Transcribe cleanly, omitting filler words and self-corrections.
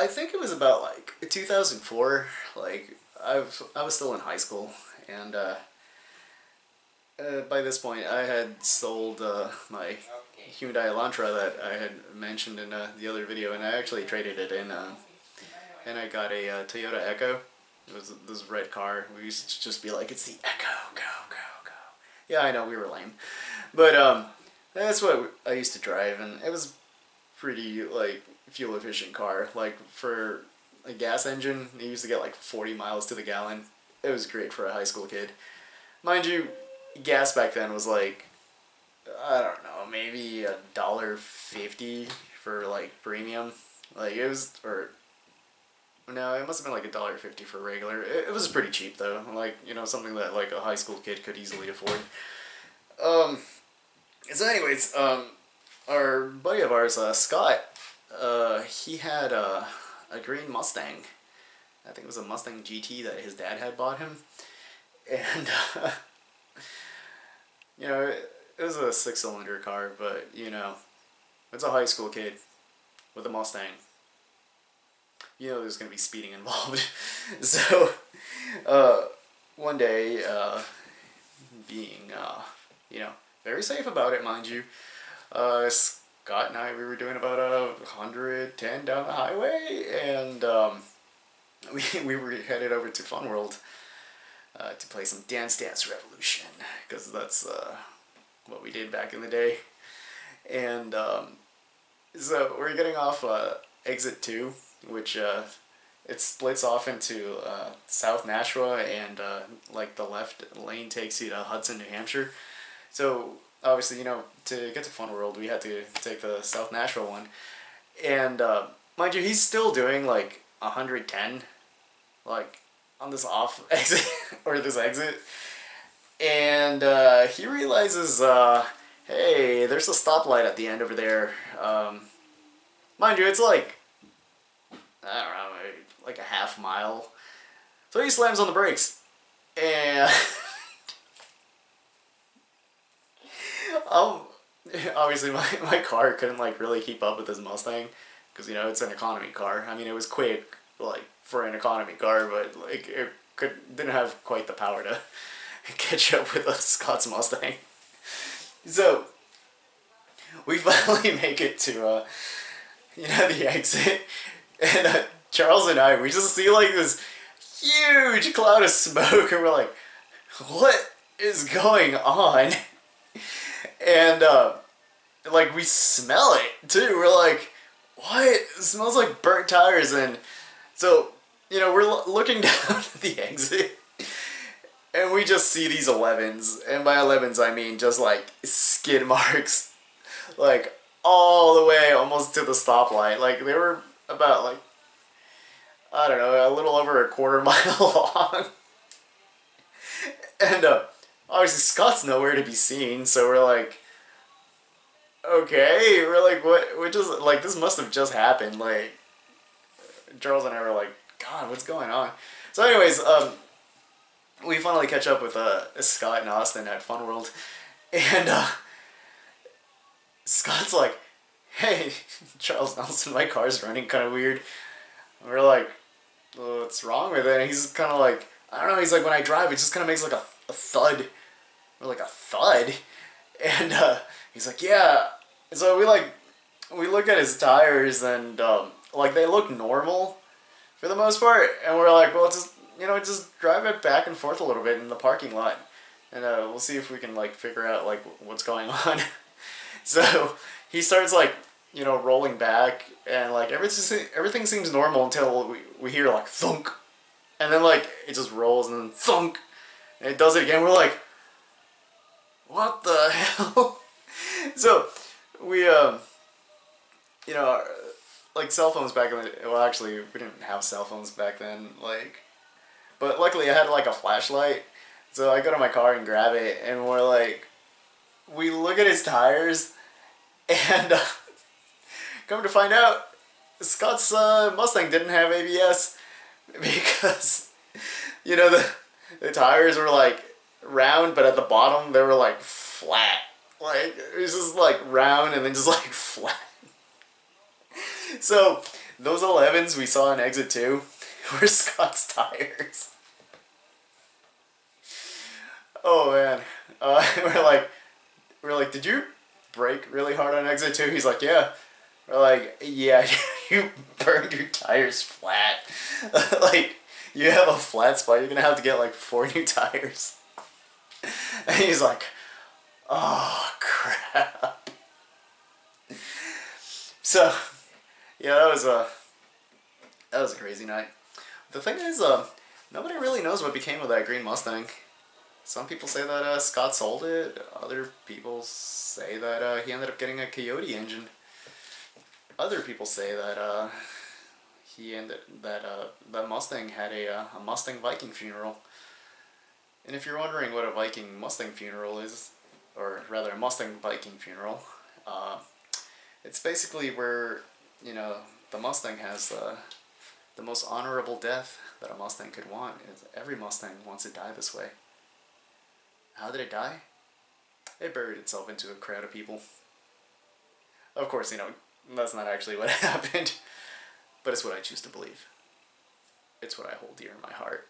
I think it was about like 2004. Like I was still in high school, and by this point I had sold my Hyundai Elantra that I had mentioned in the other video, and I actually traded it in, and I got a Toyota Echo. It was this red car. We used to just be like, "It's the Echo, go, go, go." Yeah, I know we were lame, but that's what I used to drive, and it was pretty like fuel efficient car. Like for a gas engine, it used to get like 40 miles to the gallon. It was great for a high school kid. Mind you, gas back then was like, I don't know, maybe $1.50 for like premium. Like it was, or no, it must have been like $1.50 for regular. It was pretty cheap though. Like, you know, something that like a high school kid could easily afford. Um, so anyways, our buddy of ours, Scott, he had a green Mustang. I think it was a Mustang GT that his dad had bought him. And, you know, it was a six-cylinder car, but, you know, it's a high school kid with a Mustang. You know there's going to be speeding involved. So, one day, being, you know, very safe about it, mind you, Scott and I, we were doing about 110 down the highway, and we were headed over to Fun World to play some Dance Dance Revolution, because that's what we did back in the day. And so we're getting off exit 2, which it splits off into South Nashua, and like the left lane takes you to Hudson, New Hampshire. So obviously, you know, to get to Fun World, we had to take the South Nashua one. And mind you, he's still doing like 110, like on this off exit, or this exit. And he realizes, hey, there's a stoplight at the end over there. Mind you, it's like, I don't know, like a half mile. So he slams on the brakes. And obviously my car couldn't like really keep up with his Mustang, because, you know, it's an economy car. I mean, it was quick like for an economy car, but like it didn't have quite the power to catch up with a Scott's Mustang. So we finally make it to you know, the exit, and Charles and I, we just see like this huge cloud of smoke, and we're like, what is going on? And like we smell it too. We're like, what? It smells like burnt tires. And so, you know, we're looking down at the exit, and we just see these 11s, and by 11s I mean just like skid marks, like all the way almost to the stoplight. Like they were about like, I don't know, a little over a quarter mile long. And obviously Scott's nowhere to be seen, so we're like, okay, we're like, what, we just, like, this must have just happened. Like, Charles and I were like, God, what's going on? So anyways, we finally catch up with Scott and Austin at Fun World, and Scott's like, hey, Charles Nelson, my car's running kind of weird. And we're like, well, what's wrong with it? And he's kind of like, I don't know, he's like, when I drive, it just kind of makes like a thud. We're like, a thud? And he's like, yeah. And so we look at his tires, and like they look normal for the most part, and we're like, well, just, you know, just drive it back and forth a little bit in the parking lot, and we'll see if we can like figure out like what's going on. So he starts like, you know, rolling back, and like everything seems normal until we hear like thunk, and then like it just rolls, and then thunk, and it does it again. We're like, what the hell? So we you know, like cell phones back in the, well, actually we didn't have cell phones back then, like, but luckily I had like a flashlight, so I go to my car and grab it, and we're like, we look at his tires, and come to find out, Scott's Mustang didn't have ABS, because, you know, the tires were like round, but at the bottom they were like flat. Like, it was just like round and then just like flat. So Those 11s we saw in exit 2 were Scott's tires. Oh man. We're like, did you brake really hard on exit 2? He's like, yeah. We're like, yeah, you burned your tires flat. Like, you have a flat spot, you're gonna have to get like 4 new tires. And he's like, oh crap. So, yeah, that was a crazy night. The thing is, nobody really knows what became of that green Mustang. Some people say that Scott sold it. Other people say that he ended up getting a Coyote engine. Other people say that that Mustang had a Mustang Viking funeral. And if you're wondering what a Viking Mustang funeral is, or rather a Mustang Viking funeral, it's basically where, you know, the Mustang has the most honorable death that a Mustang could want. Every Mustang wants to die this way. How did it die? It buried itself into a crowd of people. Of course, you know, that's not actually what happened, but it's what I choose to believe. It's what I hold dear in my heart.